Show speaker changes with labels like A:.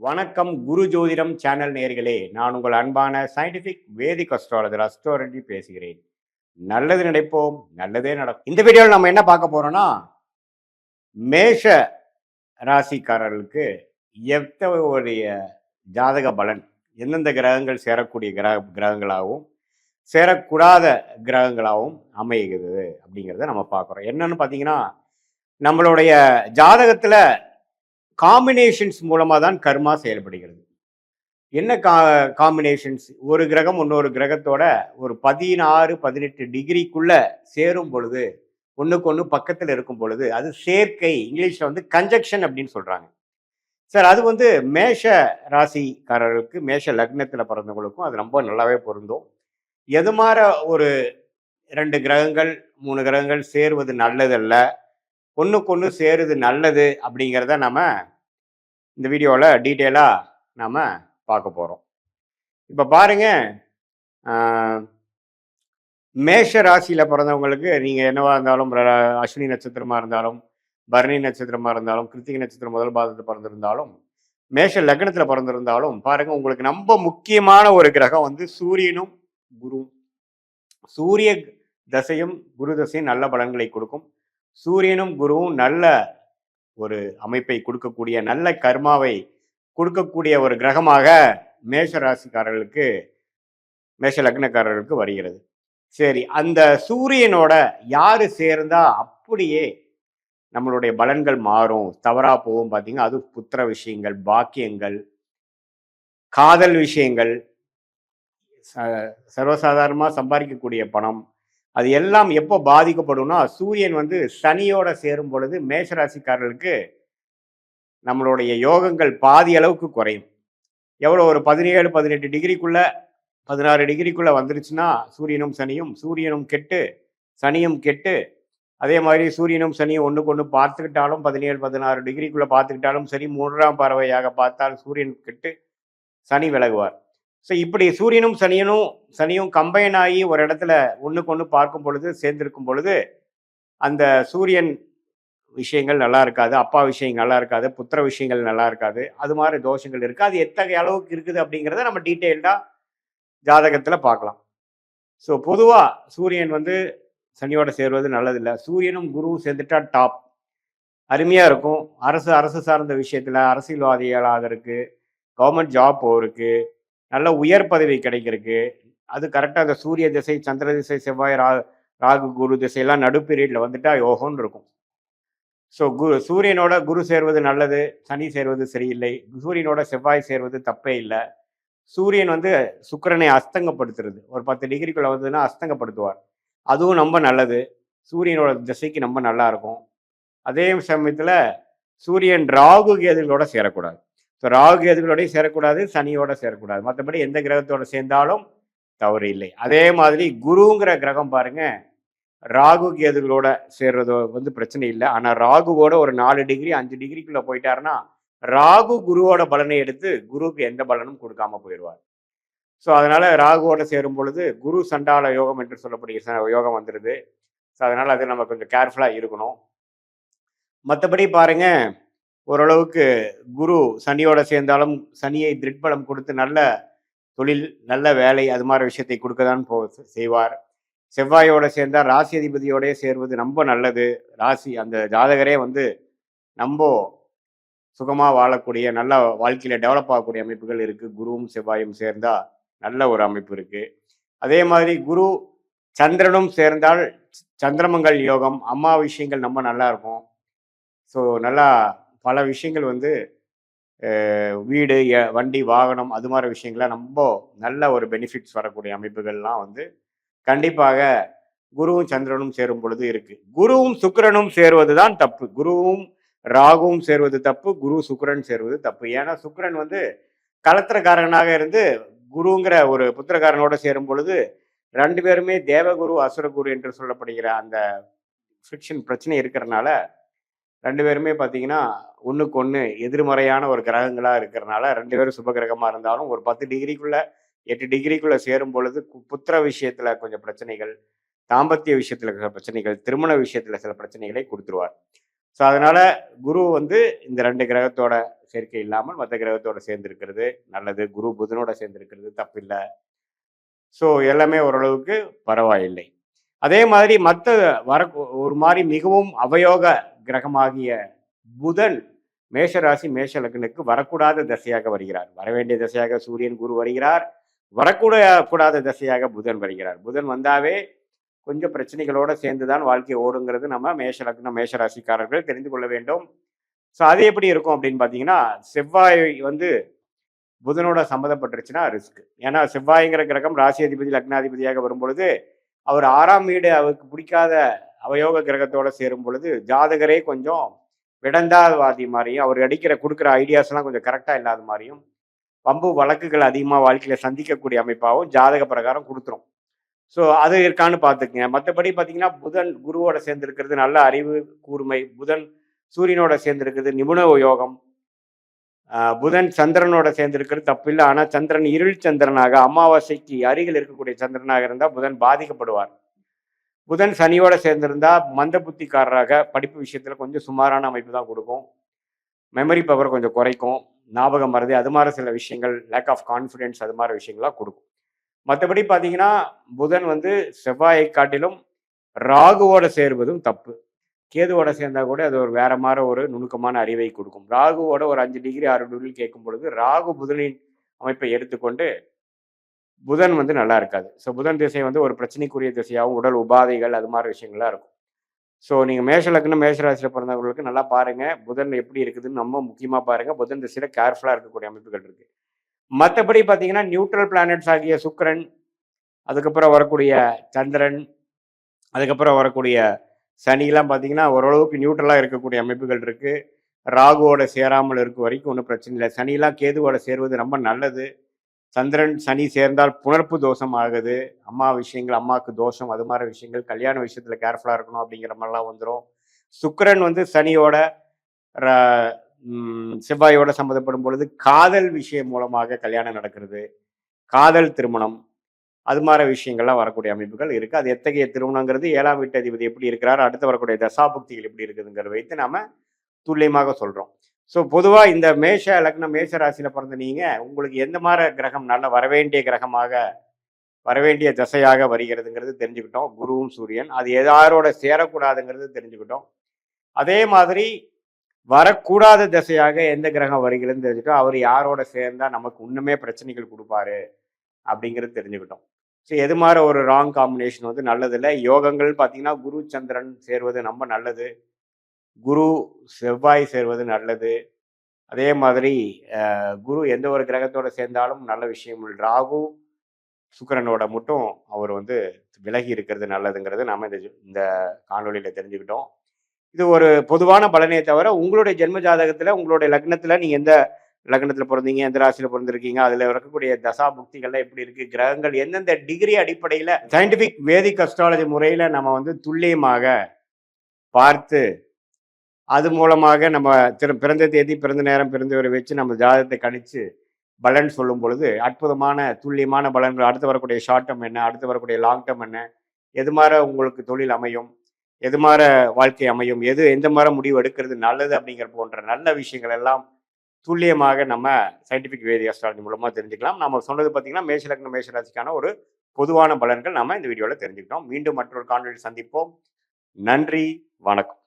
A: வணக்கம் குரு ஜோதிடம் சேனல் நேயர்களே, நான் உங்கள் அன்பான சயின்டிபிக் வேதிக் அஸ்ட்ராலஜர் அஸ்ட்ரோரெட்டி பேசுகிறேன். நல்லது நினைப்போம், நல்லதே நடக்கும். இந்த வீடியோவில் நம்ம என்ன பார்க்க போறோம்னா, மேஷ ராசிக்காரர்களுக்கு எத்தகைய ஜாதக பலன், எந்தெந்த கிரகங்கள் சேரக்கூடிய கிரகங்களாகவும் சேரக்கூடாத கிரகங்களாகவும் அமைகிறது அப்படிங்கிறத நம்ம பார்க்குறோம். என்னன்னு பார்த்தீங்கன்னா, நம்மளுடைய ஜாதகத்தில் காம்பினேஷன்ஸ் மூலமாக தான் கர்மா செயல்படுகிறது. என்ன காம்பினேஷன்ஸ்? ஒரு கிரகம் இன்னொரு கிரகத்தோட ஒரு 16-18 டிகிரிக்குள்ள சேரும் பொழுது, ஒண்ணுக்கு ஒன்று பக்கத்தில் இருக்கும் பொழுது, அது சேர்க்கை. இங்கிலீஷ்ல வந்து கன்ஜக்ஷன் அப்படின்னு சொல்றாங்க. சார், அது வந்து மேஷ ராசிக்காரர்களுக்கு, மேஷ லக்னத்தில் பிறந்தவங்களுக்கும் அது ரொம்ப நல்லாவே பொருந்தும். எது மாதிரி ஒரு 2 கிரகங்கள் 3 கிரகங்கள் சேருவது நல்லதல்ல, ஒண்ணுக்கு ஒன்று சேருது நல்லது அப்படிங்கிறத நம்ம இந்த வீடியோவில் டீட்டெயிலாக நாம் பார்க்க போகிறோம். இப்போ பாருங்க, மேஷ ராசியில் பிறந்தவங்களுக்கு நீங்கள் என்னவா இருந்தாலும், அஸ்வினி நட்சத்திரமாக இருந்தாலும், பரணி நட்சத்திரமாக இருந்தாலும், கிருத்திகை நட்சத்திரம் முதல் பாதத்தில் பிறந்திருந்தாலும், மேஷ லக்னத்தில் பிறந்திருந்தாலும் பாருங்க, உங்களுக்கு ரொம்ப முக்கியமான ஒரு கிரகம் வந்து சூரியனும் குருவும். சூரிய தசையும் குரு தசையும் நல்ல பலன்களை கொடுக்கும். சூரியனும் குருவும் நல்ல ஒரு அமைப்பை கொடுக்கக்கூடிய, நல்ல கர்மாவை கொடுக்கக்கூடிய ஒரு கிரகமாக மேஷ ராசிக்காரர்களுக்கு, மேஷ லக்னக்காரர்களுக்கு வருகிறது. சரி, அந்த சூரியனோட யாரு சேர்ந்தா அப்படியே நம்மளுடைய பலன்கள் மாறும், தவறா போகும் பார்த்தீங்கன்னா, அது புத்திர விஷயங்கள், பாக்கியங்கள், காதல் விஷயங்கள், சர்வசாதாரணமாக சம்பாதிக்கக்கூடிய பணம், அது எல்லாம் எப்போ பாதிக்கப்படும்னா, சூரியன் வந்து சனியோட சேரும் பொழுது மேஷராசிக்காரர்களுக்கு நம்மளுடைய யோகங்கள் பாதி அளவுக்கு குறையும். எவ்வளோ ஒரு 17-18 டிகிரிக்குள்ள 16 டிகிரிக்குள்ள வந்துருச்சுன்னா சூரியனும் கெட்டு சனியும் கெட்டு, அதே மாதிரி சூரியனும் சனியும் ஒன்றுக்கு ஒன்று பார்த்துக்கிட்டாலும் 17-16 டிகிரிக்குள்ள பார்த்துக்கிட்டாலும் சரி, 3ஆம் பறவையாக பார்த்தால் சூரியன் கெட்டு சனி விலகுவார். ஸோ இப்படி சூரியனும் சனியும் கம்பைன் ஆகி ஒரு இடத்துல ஒன்றுக்கு ஒன்று பார்க்கும் பொழுது, சேர்ந்திருக்கும் பொழுது, அந்த சூரியன் விஷயங்கள் நல்லா இருக்காது, அப்பா விஷயங்கள் நல்லா இருக்காது, புத்திர விஷயங்கள் நல்லா இருக்காது, அது மாதிரி தோஷங்கள் இருக்குது. அது எத்தகைய அளவுக்கு இருக்குது அப்படிங்கிறத நம்ம டீட்டெயில்டாக ஜாதகத்தில் பார்க்கலாம். ஸோ பொதுவாக சூரியன் வந்து சனியோட சேர்வது நல்லதில்லை. சூரியனும் குருவும் சேர்ந்துட்டா டாப், அருமையாக இருக்கும். அரசு சார்ந்த விஷயத்தில் அரசியல்வாதிகளாக இருக்கு, கவர்மெண்ட் ஜாப் போகிறதுக்கு, நல்ல உயர் பதவி கிடைக்கிறதுக்கு, அது கரெக்டாக அந்த சூரிய திசை, சந்திர திசை, செவ்வாய், ராகு குரு திசையெல்லாம் நடுப்பீரியடில் வந்துட்டா யோகம்னு இருக்கும். ஸோ சூரியனோட குரு சேர்வது நல்லது, சனி சேர்வது சரியில்லை. சூரியனோட செவ்வாய் சேர்வது தப்பே இல்லை. சூரியன் வந்து சுக்கிரனை அஸ்தங்கப்படுத்துறது, ஒரு 10 டிகிரிக்குள்ள வந்ததுன்னா அஸ்தங்கப்படுத்துவார், அதுவும் ரொம்ப நல்லது. சூரியனோட திசைக்கு ரொம்ப நல்லா இருக்கும். அதே சமயத்தில் சூரியன் ராகு கேதுகளோட சேரக்கூடாது. ஸோ ராகு கேதுகளோடய சேரக்கூடாது, சனியோட சேரக்கூடாது. மற்றபடி எந்த கிரகத்தோட சேர்ந்தாலும் தவறு இல்லை. அதே மாதிரி குருங்கிற கிரகம் பாருங்க, ராகு கேதுகளோட சேர்றது வந்து பிரச்சனை இல்லை. ஆனால் ராகுவோட ஒரு 4 டிகிரி 5 டிகிரிக்குள்ள போயிட்டாருன்னா, ராகு குருவோட பலனை எடுத்து குருவுக்கு எந்த பலனும் கொடுக்காம போயிடுவார். ஸோ அதனால ராகுவோட சேரும் பொழுது குரு சண்டால யோகம் என்று சொல்லக்கூடிய யோகம் வந்துடுது. ஸோ அதனால அது நம்ம கொஞ்சம் கேர்ஃபுல்லாக இருக்கணும். மற்றபடி பாருங்க, ஓரளவுக்கு குரு சனியோட சேர்ந்தாலும் சனியை திருட்பலம் கொடுத்து நல்ல தொழில், நல்ல வேலை, அது மாதிரி விஷயத்தை கொடுக்க தான் செய்வார். செவ்வாயோட சேர்ந்தால் ராசி அதிபதியோடய சேர்வது ரொம்ப நல்லது. ராசி அந்த ஜாதகரே வந்து ரொம்ப சுகமாக வாழக்கூடிய, நல்ல வாழ்க்கையில் டெவலப் ஆகக்கூடிய அமைப்புகள் இருக்குது. குருவும் செவ்வாயும் சேர்ந்தால் நல்ல ஒரு அமைப்பு இருக்குது. அதே மாதிரி குரு சந்திரனும் சேர்ந்தால் சந்திரமங்கல் யோகம், அம்மா விஷயங்கள் ரொம்ப நல்லா இருக்கும். ஸோ நல்லா பல விஷயங்கள் வந்து வீடு, வண்டி, வாகனம், அது மாதிரி விஷயங்கள்லாம் ரொம்ப நல்ல ஒரு பெனிஃபிட்ஸ் வரக்கூடிய அமைப்புகள்லாம் வந்து கண்டிப்பாக குருவும் சந்திரனும் சேரும் பொழுது இருக்கு. குருவும் சுக்கிரனும் சேருவது தான் தப்பு. குருவும் ராகுவும் சேர்வது தப்பு, குரு சுக்கிரன் சேருவது தப்பு. ஏன்னா சுக்கிரன் வந்து கலத்திரக்காரனாக இருந்து குருங்கிற ஒரு புத்திரக்காரனோட சேரும் பொழுது 2 பேருமே தேவகுரு அசுரகுரு என்று சொல்லப்படுகிற அந்த ஃப்ரிக்ஷன் பிரச்சனை இருக்கிறனால 2 பேருமே பார்த்தீங்கன்னா ஒன்றுக்கு ஒன்று எதிர்மறையான ஒரு கிரகங்களாக இருக்கிறனால 2 பேரும் சுப கிரகமாக இருந்தாலும் ஒரு 10 டிகிரிக்குள்ள 8 டிகிரிக்குள்ள சேரும் பொழுது புத்திர விஷயத்துல கொஞ்சம் பிரச்சனைகள், தாம்பத்திய விஷயத்துல சில பிரச்சனைகள், திருமண விஷயத்துல சில பிரச்சனைகளை கொடுத்துருவார். ஸோ அதனால குரு வந்து இந்த 2 கிரகத்தோட சேர்க்கை இல்லாமல் மற்ற கிரகத்தோட சேர்ந்திருக்கிறது நல்லது. குரு புதனோட சேர்ந்திருக்கிறது தப்பில்ல. ஸோ எல்லாமே ஓரளவுக்கு பரவாயில்லை. அதே மாதிரி மற்ற வர ஒரு மாதிரி மிகவும் அவயோக கிரகமாகிய புதன் மேஷராசி மேஷ லக்னுக்கு வரக்கூடாத திசையாக வருகிறார். வரவேண்டிய திசையாக சூரியன் குரு வருகிறார். கூடாத திசையாக புதன் வருகிறார். புதன் வந்தாவே கொஞ்சம் பிரச்சனைகளோட சேர்ந்துதான் வாழ்க்கை ஓடுங்கிறது நம்ம மேஷ லக்னம் மேஷ ராசிக்காரர்கள் தெரிந்து கொள்ள வேண்டும். ஸோ அது எப்படி இருக்கும் அப்படின்னு பார்த்தீங்கன்னா, செவ்வாய் வந்து புதனோட சம்மந்தப்பட்டுருச்சுன்னா ரிஸ்க். ஏன்னா செவ்வாய்ங்கிற கிரகம் ராசி அதிபதி லக்னாதிபதியாக வரும் பொழுது அவர் 6ஆம் வீடு அவருக்கு பிடிக்காத அவயோக கிரகத்தோட சேரும் பொழுது ஜாதகரே கொஞ்சம் விடந்தாவாதி மாதிரியும் அவர் கொடுக்குற ஐடியாஸ்லாம் கொஞ்சம் கரெக்டாக இல்லாத மாதிரியும் வம்பு வழக்குகள் அதிகமாக வாழ்க்கையில் சந்திக்கக்கூடிய அமைப்பாகவும் ஜாதக பிரகாரம் கொடுத்துரும். ஸோ அது இருக்கான்னு பார்த்துக்குங்க. மற்றபடி பார்த்தீங்கன்னா புதன் குருவோட சேர்ந்திருக்கிறது நல்ல அறிவு கூர்மை. புதன் சூரியனோட சேர்ந்திருக்கிறது நிபுண யோகம். புதன் சந்திரனோட சேர்ந்திருக்கிறது தப்பில்லை. ஆனால் சந்திரன் இருள் சந்திரனாக அமாவாசைக்கு அருகில் இருக்கக்கூடிய சந்திரனாக இருந்தால் புதன் பாதிக்கப்படுவார். புதன் சனியோட சேர்ந்திருந்தா மந்த புத்திக்காரராக படிப்பு விஷயத்தில் கொஞ்சம் சுமாரான அமைப்பு தான் கொடுக்கும். மெமரி பவர் கொஞ்சம் குறைக்கும். ஞாபகம் மறதி அது மாதிரி சில விஷயங்கள், லேக் ஆஃப் கான்ஃபிடென்ஸ் அது மாதிரி விஷயங்களாக கொடுக்கும். மற்றபடி பார்த்தீங்கன்னா புதன் வந்து செவ்வாயை காட்டிலும் ராகுவோட சேருவதும் தப்பு. கேதுவோட சேர்ந்தா கூட அது ஒரு வேற மாதிரி ஒரு நுணுக்கமான அறிவை கொடுக்கும். ராகுவோட ஒரு 5 டிகிரி 6 டிகிரி கேட்கும் பொழுது ராகு புதனின் அமைப்பை எடுத்துக்கொண்டு புதன் வந்து நல்லா இருக்காது. ஸோ புதன் திசை வந்து ஒரு பிரச்சனைக்குரிய திசையாகவும் உடல் உபாதைகள் அது மாதிரி விஷயங்கள்லாம் இருக்கும். ஸோ நீங்கள் மேஷ லக்னம் மேஷ ராசியில் பிறந்தவங்களுக்கு நல்லா பாருங்க புதன் எப்படி இருக்குதுன்னு நம்ம முக்கியமாக பாருங்க. புதன் திசையில கேர்ஃபுல்லாக இருக்கக்கூடிய அமைப்புகள் இருக்கு. மற்றபடி பார்த்தீங்கன்னா நியூட்ரல் பிளானட்ஸ் ஆகிய சுக்கிரன், அதுக்கப்புறம் வரக்கூடிய சந்திரன், அதுக்கப்புறம் வரக்கூடிய சனிலாம் பார்த்தீங்கன்னா ஓரளவுக்கு நியூட்ரலாக இருக்கக்கூடிய அமைப்புகள் இருக்கு. ராகுவோட சேராமல் இருக்க வரைக்கும் ஒன்றும் பிரச்சனை இல்லை. சனிலாம் கேதுவோட சேருவது ரொம்ப நல்லது. சந்திரன் சனி சேர்ந்தால் புணர்ப்பு தோஷம் ஆகுது. அம்மா விஷயங்கள் அம்மாவுக்கு தோஷம் அது மாதிரி விஷயங்கள் கல்யாண விஷயத்தில் கேர்ஃபுல்லாக இருக்கணும் அப்படிங்கிற மாதிரிலாம் வந்துடும். சுக்கிரன் வந்து சனியோட செவ்வாயோட சம்மந்தப்படும் பொழுது காதல் விஷயம் மூலமாக கல்யாணம் நடக்கிறது, காதல் திருமணம் அது மாதிரி விஷயங்கள்லாம் வரக்கூடிய அமைப்புகள் இருக்குது. அது எத்தகைய திருமணங்கிறது 7ஆம் வீட்டு அதிபதி எப்படி இருக்கிறார், அடுத்து வரக்கூடிய தசாபுக்திகள் எப்படி இருக்குதுங்கிறத வைத்து நாம் துல்லியமாக சொல்கிறோம். ஸோ பொதுவாக இந்த மேஷ லக்னம் மேஷ ராசியில் பிறந்த நீங்கள் உங்களுக்கு எந்த மாதிரி கிரகம் நல்ல வரவேண்டிய கிரகமாக வரவேண்டிய தசையாக வருகிறதுங்கிறது தெரிஞ்சுக்கிட்டோம். குருவும் சூரியன் அது யாரோட சேரக்கூடாதுங்கிறது தெரிஞ்சுக்கிட்டோம். அதே மாதிரி வரக்கூடாத திசையாக எந்த கிரகம் வருகிறதுன்னு தெரிஞ்சுக்கிட்டோம். அவர் யாரோட சேர்ந்தால் நமக்கு இன்னுமே பிரச்சனைகள் கொடுப்பாரு அப்படிங்கிறது தெரிஞ்சுக்கிட்டோம். ஸோ எது மாதிரி ஒரு ராங் காம்பினேஷன் வந்து நல்லதில்லை. யோகங்கள் பார்த்தீங்கன்னா குரு சந்திரன் சேர்வது ரொம்ப நல்லது, குரு செவ்வாய் சேர்வது நல்லது. அதே மாதிரி குரு எந்த ஒரு கிரகத்தோட சேர்ந்தாலும் நல்ல விஷயம். ராகு சுக்கிரனோட மட்டும் அவர் வந்து விலகி இருக்கிறது நல்லதுங்கிறது நம்ம இந்த காணொலியில் தெரிஞ்சுக்கிட்டோம். இது ஒரு பொதுவான பலனே தவிர உங்களுடைய ஜென்ம ஜாதகத்தில் உங்களுடைய லக்னத்தில் நீங்கள் எந்த லக்னத்தில் பிறந்தீங்க, எந்த ராசியில் பிறந்திருக்கீங்க, அதில் இருக்கக்கூடிய தசா புக்திகள்லாம் எப்படி இருக்குது, கிரகங்கள் எந்தெந்த டிகிரி அடிப்படையில் சயின்டிஃபிக் வேதிக் அஸ்ட்ராலஜி முறையில் நம்ம வந்து துல்லியமாக பார்த்து அது மூலமாக நம்ம பிறந்த தேதி பிறந்த நேரம் பிறந்தவரை வச்சு நம்ம ஜாதகத்தை கணிச்சு பலன் சொல்லும் பொழுது அற்புதமான துல்லியமான பலன்கள். அடுத்து வரக்கூடிய ஷார்ட் டேர்ம் என்ன, அடுத்து வரக்கூடிய லாங் டேர்ம் என்ன, எது மாதிரி உங்களுக்கு தொழில் அமையும், எது மாதிரி வாழ்க்கை அமையும், எந்த மாதிரி முடிவு எடுக்கிறது நல்லது அப்படிங்கிற போன்ற நல்ல விஷயங்கள் எல்லாம் துல்லியமாக நம்ம சயின்டிஃபிக் வேதிக் அஸ்ட்ராலஜி மூலமாக தெரிஞ்சுக்கலாம். நம்ம சொன்னது பார்த்தீங்கன்னா மேஷ லக்னம் மேஷ ராசிக்கான ஒரு பொதுவான பலன்கள் நம்ம இந்த வீடியோவில் தெரிஞ்சுக்கிட்டோம். மீண்டும் மற்றொரு காணொலியில் சந்திப்போம். நன்றி, வணக்கம்.